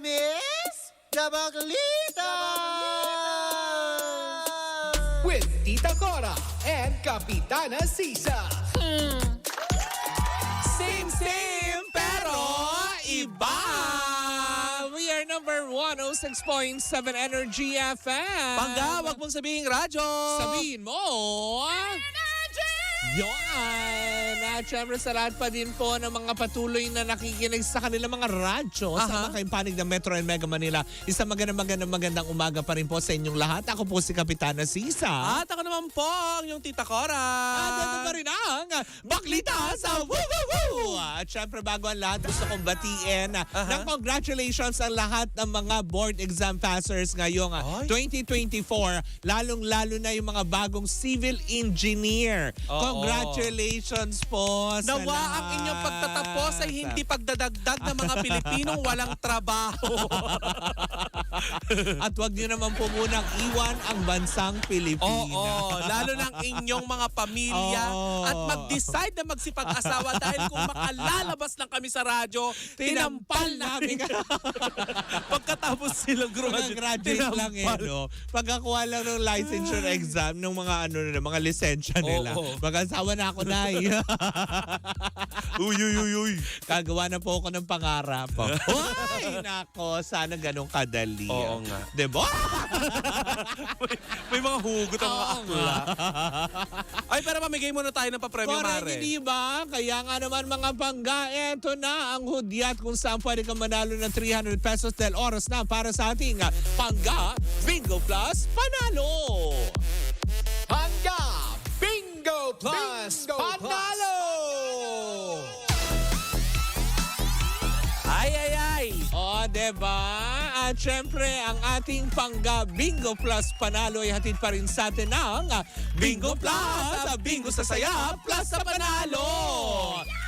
Miss Dabaglita! With Tita Cora and Kapitana Sisa. Same, pero iba! We are number 106.7 Energy FM. Pangga, wag mong sabihin radyo. Sabihin mo. Yan! At syempre sa lahat pa din po ng mga patuloy na nakikinig sa kanilang mga radyo sa mga panig ng Metro and Mega Manila. Isang magandang umaga pa rin po sa inyong lahat. Ako po si Kapitana Sisa. At ako naman po, ang yung Tita Cora. At ito pa rin ang Baklita sa Woo Woo Woo! At syempre bago ang lahat, gusto kong batiin ng congratulations ang lahat ng mga board exam passers ngayong 2024. Lalong-lalo na yung mga bagong civil engineer. Congratulations po sa Nawa lahat. ang inyong pagtatapos ay hindi pagdadagdag ng mga Pilipinong walang trabaho. At wag niyo naman po munang iwan ang bansang Pilipinas. Oo, lalo ng inyong mga pamilya at mag-decide na magsipag-asawa dahil kung makalalabas lang kami sa radyo, tinampal namin. Pagkatapos silang Graduate lang no? Pagkakuha lang ng licensure exam ng mga mga lisensya nila. Mag-asawa na ako, Nay. Uy. Kagawa na po ako ng pangarap. Ay, nako, sana ganun kadali. Oo nga. Diba? May mga hugot ang mga Oo akla. Ay, pero pamigay muna tayo ng papremyo, Correct, Mare. hindi ba? Kaya nga naman mga pangga, eto na ang hudyat kung saan pwede kang manalo ng 300 pesos dahil oras na para sa ating Pangga Bingo Plus Panalo! Pangga Bingo Plus Panalo! Ay. O, diba? At syempre, ang ating Pangga Bingo Plus Panalo ay hatid pa rin sa atin ng Bingo Plus! Sa Bingo sa Saya Plus sa Panalo!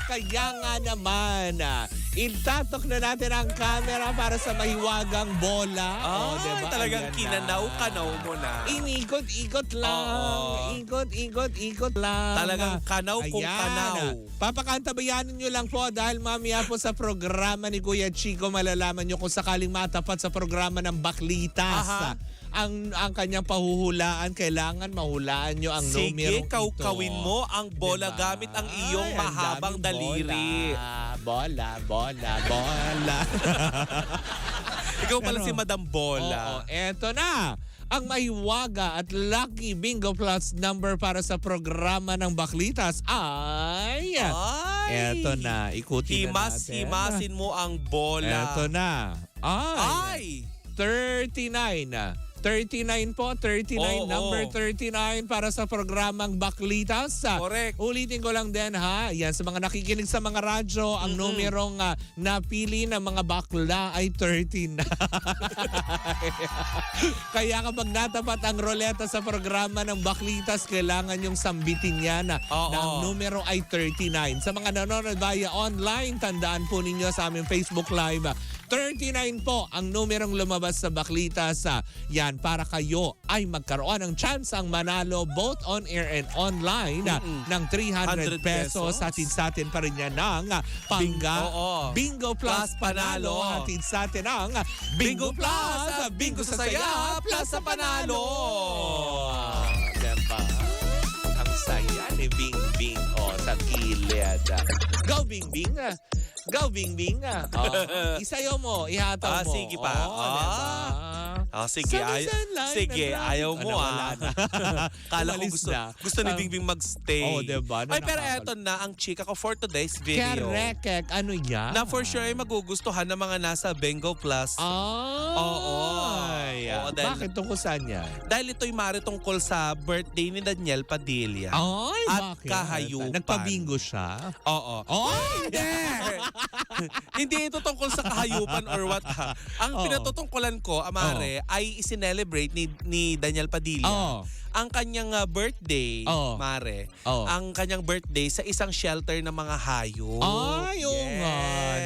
Kaya nga naman, itatok na natin ang camera para sa mahiwagang bola. Diba? Talagang Ayan kinanaw-kanaw mo na. Inikot-ikot lang. Ikot-ikot lang. Talagang kanaw kung kanaw. Papakantabayanin nyo lang po dahil mamaya po sa programa ni Kuya Chico malalaman nyo kung sakaling matapat sa programa ng Baklitas. Ang kanyang pahuhulaan, kailangan mahulaan nyo ang numerong Sige, kawin mo ang bola gamit ang iyong mahabang daliri. Bola. Ikaw pala si Madam Bola. Eto na. Ang mahiwaga at lucky Bingo Plus number para sa programa ng Baklitas ay... Eto na. Ikutin na natin. Himasin mo ang bola. Eto na. Ay! 39. 39 po, 39, number 39 para sa programang Baklitas. Correct. Ulitin ko lang din yan sa mga nakikinig sa mga radyo, ang numerong napili ng mga bakla ay 39. Kaya kapag natapat ang roleta sa programa ng Baklitas, kailangan yung sambitin yan na ang numero ay 39. Sa mga nanonood via online, tandaan po ninyo sa aming Facebook Live, 39 po ang numerong lumabas sa Baklitas. Yan, para kayo ay magkaroon ng chance ang manalo both on air and online ng 300 pesos. Hatid sa atin pa rin yan ng Pangga Bingo Plus Panalo. Hatid sa atin ng Bingo Plus, Bingo sa Saya Plus sa Panalo. Diba? Ang saya ni Bing Bing sa gilid. Go Bing Bing! Go, Bing Bing. Isayaw mo, ihataw mo. Sige pa. Diba? Sige, ayaw mo Kala ko gusto ni Bingbing magstay. Diba? Ay, pero eto na ang chika ko for today's video. Correct. Ano yan? Na for sure ay magugustuhan ng mga nasa Bingo Plus. Bakit tungkol saan yan? Dahil ito'y mari tungkol sa birthday ni Daniel Padilla. At bakit? Kahayupan. Nagpabingo siya? Hindi! Hindi ito tungkol sa kahayupan or what. Ang pinatutungkulan ko, Amare, ay isinelebrate ni Daniel Padilla ang kanyang birthday, Mare. Ang kanyang birthday sa isang shelter ng mga hayop. Nga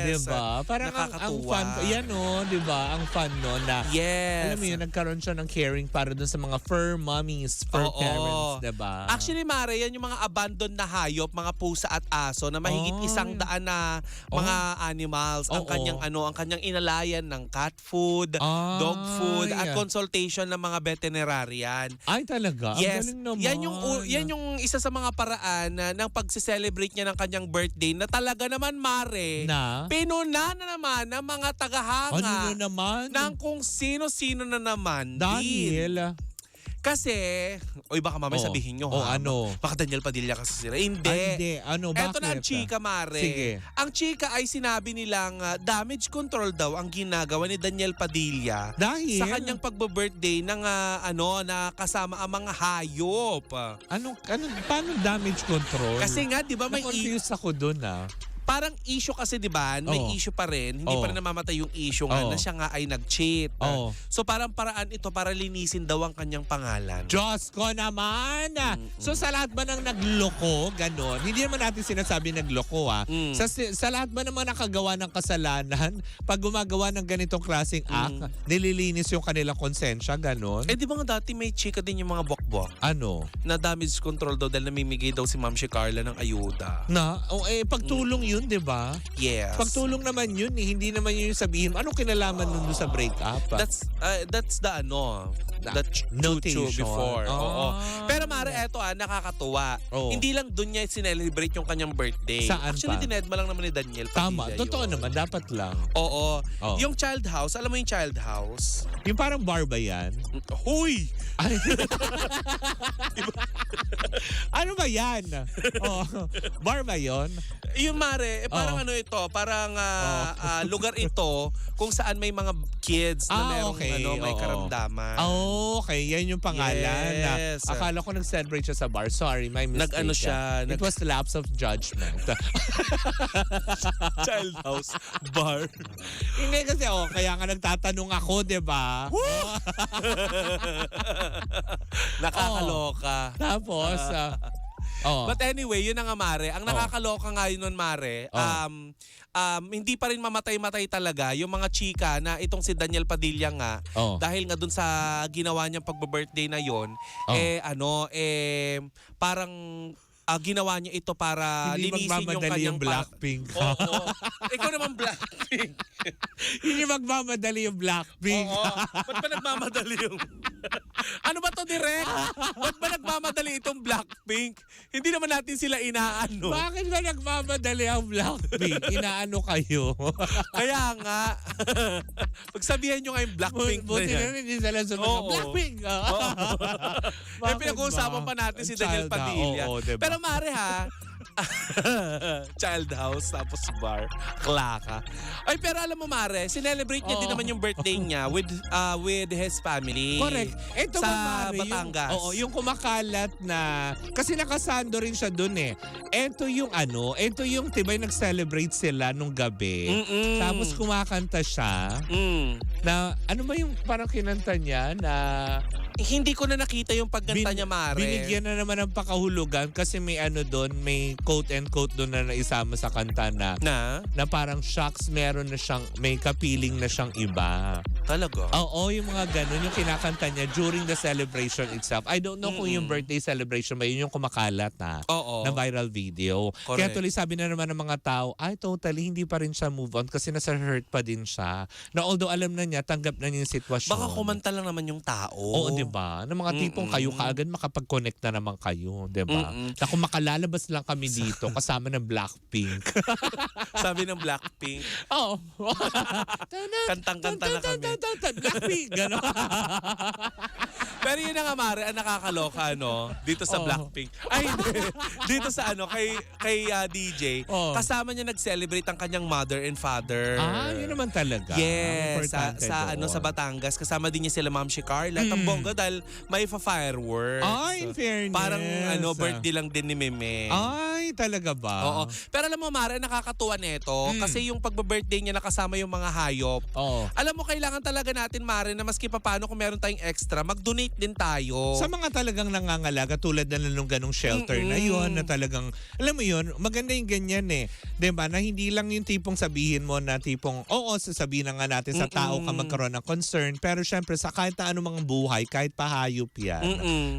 Diba? Parang ang Nakakatuwa. fun, yan o, diba? Ang fun no na, Yes. alam mo yun, nagkaroon siya ng caring para dun sa mga fur mommies, fur Oo. parents, diba? Actually, Mare, yan yung mga abandoned na hayop, mga pusa at aso na mahigit 100 na mga animals. Ang Oo. kanyang inalayan ng cat food, dog food, at consultation ng mga veterinarian. Ay, talaga? Yes. Ang galing naman. Yan yung isa sa mga paraan ng pagse-celebrate niya ng kanyang birthday na talaga naman, Mare, Na? pinuna na naman ng mga tagahanga Ano na naman? ng kung sino-sino na naman. din. Dahil? Kasi, baka mamaya Oh. sabihin nyo, Oh, ha? ano? Baka Daniel Padilla kasi sila. Hindi. Ay, hindi. Ano, bakit? Eto na ang chika, Mare. Sige. Ang chika ay sinabi nilang damage control daw ang ginagawa ni Daniel Padilla Dahil? sa kanyang pagbe-birthday ng na kasama ang mga hayop. Paano damage control? Kasi nga, di ba may Na-confuse ako dun parang issue kasi, di ba? May Oo. issue pa rin. Hindi Oo. pa rin namamatay yung issue nga Oo. na siya nga ay nag-cheat. Oo. So parang paraan ito para linisin daw ang kanyang pangalan. Diyos ko naman! So sa lahat ba ng nagloko, ganon, hindi naman natin sinasabi nagloko Sa lahat ba naman nakagawa ng kasalanan, pag gumagawa ng ganitong klaseng act, nililinis yung kanilang konsensya, ganon? Eh di ba nga dati may chika din yung mga bokbok Ano? na damage control daw dahil namimigay daw si Ma'am si Carla ng ayuda. Pagtulong yun, di ba? Yes. Pagtulong naman yun, hindi naman yun yung sabihin, anong kinalaman nun doon sa breakup? That's the Notation. before. Ah. Oo. Pero Mare, eto nakakatuwa. Oo. Hindi lang doon niya sinelebrate yung kanyang birthday. Saan Actually, pa? dinedma lang naman ni Daniel Tama, Padilla totoo yun. naman, dapat lang. Oo. Oo. Yung child house, alam mo yung child house? Yung parang bar ba yan? Huy! Ay. Ano ba yan? Bar ba yun? Yung Mare, parang Oo. ano ito, parang lugar ito kung saan may mga kids na merong okay. may Oo. karamdaman. Okay, yan yung pangalan. Yes. Akala ko nag-celebrate siya sa bar. Sorry, my mistake. Nag-ano siya, It was lapse of judgment. Child house bar. Hindi kasi, kaya nga nagtatanong ako, di ba? Nakakaloka. Tapos, But anyway, yun na nga, Mare. Ang nakakaloka nga yun nun, Mare, hindi pa rin mamatay-matay talaga yung mga chika na itong si Daniel Padilla nga, dahil nga dun sa ginawa niyang pagbe-birthday na yon, parang ginawa niya ito para hindi linisin yung magmamadali kanyang yung Blackpink. Oo. Ikaw naman Blackpink. Hindi magmamadali yung Blackpink. Oo. Ba't ba nagmamadali yung... Ano ba to, Direk? Ba't ba nagmamadali itong Blackpink? Hindi naman natin sila inaano. Bakit ba nagmamadali ang Blackpink? Inaano kayo? Kaya nga. Pagsabihan nyo nga yung Blackpink na Buti yan. na hindi sila sumunod. Oo. Blackpink! Eh, pinag-uusapan pa natin si Daniel Padilla. Diba? Pero Mare ha, child house tapos bar, klaka. Ay, pero alam mo Mare, sinelebrate niya din naman yung birthday niya with his family. Correct. Ito sa ba, Mari, Batangas. yung kumakalat na, kasi nakasando rin siya dun Ito yung tibay nag-celebrate sila nung gabi. Tapos kumakanta siya. Na, ano ba yung parang kinanta niya na... Hindi ko na nakita yung pagkanta niya, Mare. Binigyan na naman ng pakahulugan kasi may doon, may quote and quote doon na naisama sa kanta na parang shocks, meron na siyang, may kapiling na siyang iba. Talaga? Oo, yung mga ganun, yung kinakanta niya during the celebration itself. I don't know kung yung birthday celebration ba, yun yung kumakalat na viral video. Correct. Kaya tuloy sabi na naman ng mga tao, ay totally, hindi pa rin siya move on kasi nasa hurt pa din siya. Na although alam na niya, tanggap na niya yung sitwasyon. Baka kumanta lang naman yung tao. Oo, diba? Ng mga tipong kayo kaagad makapag-connect na naman kayo, diba? Na kung makalalabas lang kami dito kasama ng Blackpink. Sabi ng Blackpink. Oo. Kantang-kanta na kami. Blackpink, gano'n. Pero yun na nga, Mare, ang nakakaloka, dito sa Blackpink. Ay, dito sa kay DJ. Kasama niya nag-celebrate ang kanyang mother and father. Yun naman talaga. Yes, Importante doon. sa Batangas. Kasama din niya sila Ma'am si Carla. Ang bongga dahil may fireworks. Ay, in fairness. Parang birthday lang din ni Meme. Ay, Ay, talaga ba? Oo. Pero alam mo, Mare, nakakatuwa nito kasi yung pagbe-birthday niya nakasama yung mga hayop. Oo. Alam mo, kailangan talaga natin, Mare, na maski papaano kung meron tayong extra, mag-donate din tayo. Sa mga talagang nangangalaga tulad na nung ganong shelter na yun na talagang, alam mo yun, maganda yung ganyan eh. Diba? Na hindi lang yung tipong sabihin mo na tipong, oo, sasabihin na nga natin sa tao ka magkaroon ng concern. Pero syempre sa kahit na anong mga buhay, kahit pahayop yan.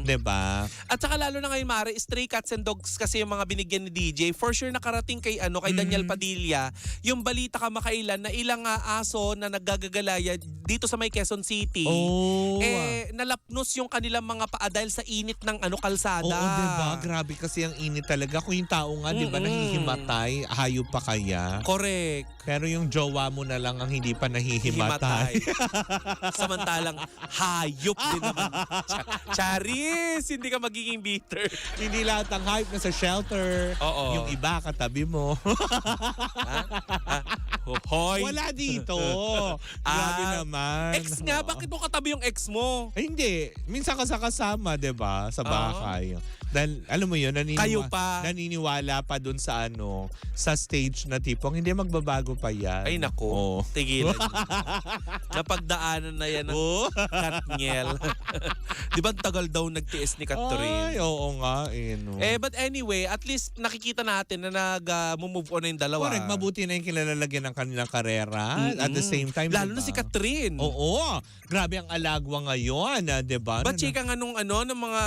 Diba? At saka lalo na ngayon, Mare, stray cats and dogs kasi yung mga binigyan ni DJ. For sure nakarating kay Daniel Padilla, yung balita kamakailan na ilang aso na naggagagalaya dito sa may Quezon City. Oh. Nalapnos yung kanilang mga paa dahil sa init ng kalsada. Oo, diba? Grabe kasi ang init talaga. Kung yung tao nga, diba, nahihimatay, hayop pa kaya. Correct. Pero yung jowa mo na lang ang hindi pa nahihimatay. Samantalang hayop din naman. Charis, hindi ka magiging bitter. Hindi lahat ng hype na sa shelter. Oo. Yung iba katabi mo. Hoy. Wala dito. Grabe naman. Ex nga, bakit mo katabi yung ex mo? Ay, hindi. Minsan ka sa kasama, 'di ba? Sa bahay. Dahil, alam mo yun, Kayo pa. naniniwala pa dun sa sa stage na tipong hindi magbabago pa yan. Ay nako, Oo. tigilan niyo. Napagdaanan na yan ng Katniel. Di ba ang tagal daw nagtiis ni Catherine? Ay, oo nga. No. But anyway, at least nakikita natin na nag-move on na yung dalawa. Correct, mabuti na yung kinalalagyan ng kanilang karera. At the same time, Lalo diba? na si Catherine. Oo. Grabe ang alagwa ngayon, di ba? Ba chika nga nung ng mga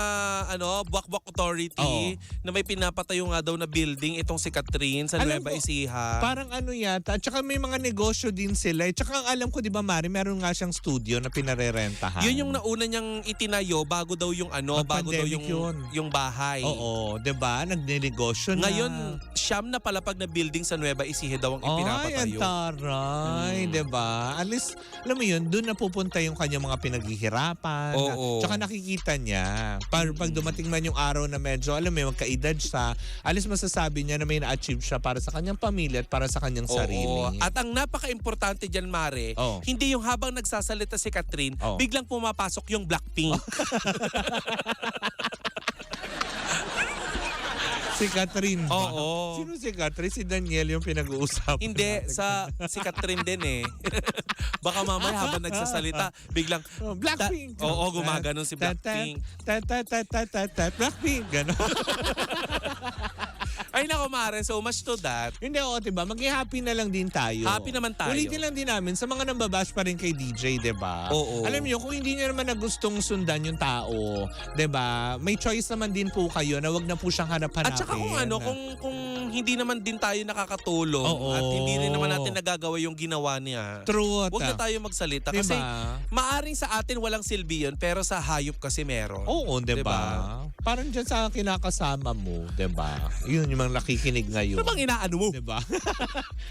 Buwak-Buwak Authority na may pinapatayo nga daw na building itong si Catherine sa Alam Nueva ko, Ecija. Parang yata. At saka may mga negosyo din sila. At saka ang alam ko, di ba, Mari, meron nga siyang studio na pinarerentahan. Yun yung nauna niyang itinayo bago daw yung bago daw yung bahay. Oo, 'di ba? Nagnenegosyo na. Ngayon, siyam na palapag na building sa Nueva Ecija daw ang ipinapatayo. Ay, ang taray, 'di ba? At least, alam mo yun, doon napupunta yung kanyang mga pinaghihirapan. Oo. Tsaka nakikita niya. Pag dumating man yung araw na medyo, alam mo, magkaedad siya, alis masasabi niya na may na-achieve siya para sa kanyang pamilya at para sa kanyang sarili. At ang napaka-importante dyan, Mare, hindi yung habang nagsasalita si Catherine, biglang pumapasok yung Blackpink. Si Catherine ba? Oo. Sino si Catherine? Si Daniel yung pinag-uusapan. Hindi, si Catherine din eh. Baka mamaya habang nagsasalita, biglang Blackpink. gumaganon si Blackpink. Blackpink. Ganon. Ay nako, Mare, so much to that. Hindi, diba? Maging happy na lang din tayo. Happy naman tayo. Ulitin lang din namin sa mga nambabash pa rin kay DJ, diba? Oo. Alam niyo, kung hindi niyo naman na gustong sundan yung tao, diba? May choice naman din po kayo na wag na po siyang hanap-hanapin. At saka kung hindi naman din tayo nakakatulong at hindi rin naman natin nagagawa yung ginawa niya. Truth. Huwag na tayo magsalita. Diba? Kasi maaring sa atin walang silbi yun, pero sa hayop kasi meron. Oo, diba? Parang dyan sa kinakasama mo, diba? Yun yung mga nakikinig ngayon. Ano bang inaano mo? Diba?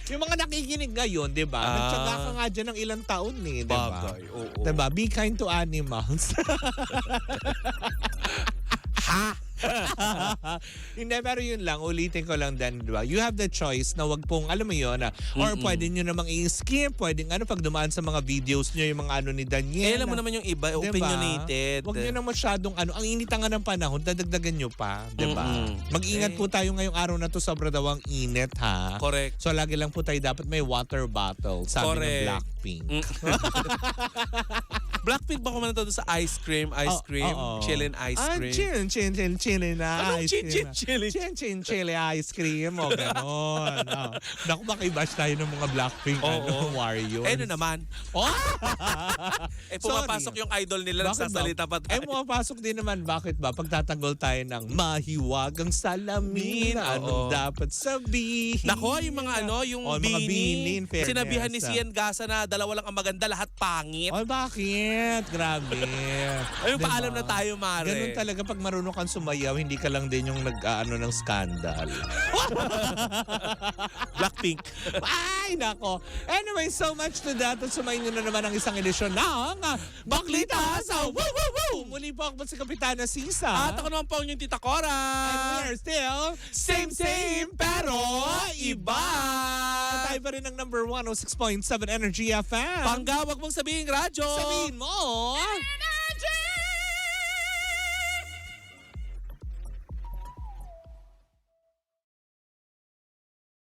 Yung mga nakikinig ngayon, diba? Nagtsaga ka nga dyan ng ilang taon eh, diba? Bagay, oo. Diba? Be kind to animals. Ha? Hindi, pero yun lang, ulitin ko lang din, diba? You have the choice na wag pong, alam mo yun, or pwede nyo namang i-skip, pwedeng pag dumaan sa mga videos nyo, yung mga ni Daniel. Alam mo naman yung iba, opinionated. Wag nyo na masyadong, ang init nga ng panahon, dadagdagan nyo pa, diba? Mag-ingat po tayo ngayong araw na to, sobra daw ang init, ha? Correct. So, lagi lang po tayo dapat may water bottle, sabi ng Blackpink. Blackpink ba kumanta doon sa ice cream, chillin' ice cream? Chillin' na ice cream. Chillin'? Chili ice cream o gano'n. Naku, makibash tayo ng mga Blackpink Warriors. Ano naman? Pumapasok yung idol nila nagsasalita pa tayo. Pumapasok din naman. Bakit ba? Pagtatanggol tayo ng mahiwagang salamin. Anong dapat sabihin? Nako, yung mga yung mga Bini. in fairness. Sinabihan ni Sian Gasa na dalawa lang ang maganda, lahat pangit. Ay, bakit? Grabe. Ay, paalam na tayo, Mare. Ganun talaga pag marunong kang sumayaw, hindi ka lang din yung nag-ano ng skandal. Blackpink. Ay, nako. Anyway, so much to that. At sumayin nyo na naman ang isang edisyon ng Baklita sa Woo Woo Woo! Muli po ako si Kapitana Sisa. At ako naman po yung Tita Cora. And we are still Same, pero iba. tayo pa rin ng number 106.7 Energy FM. Panggawag mong sabihin radyo. Sabihin mo.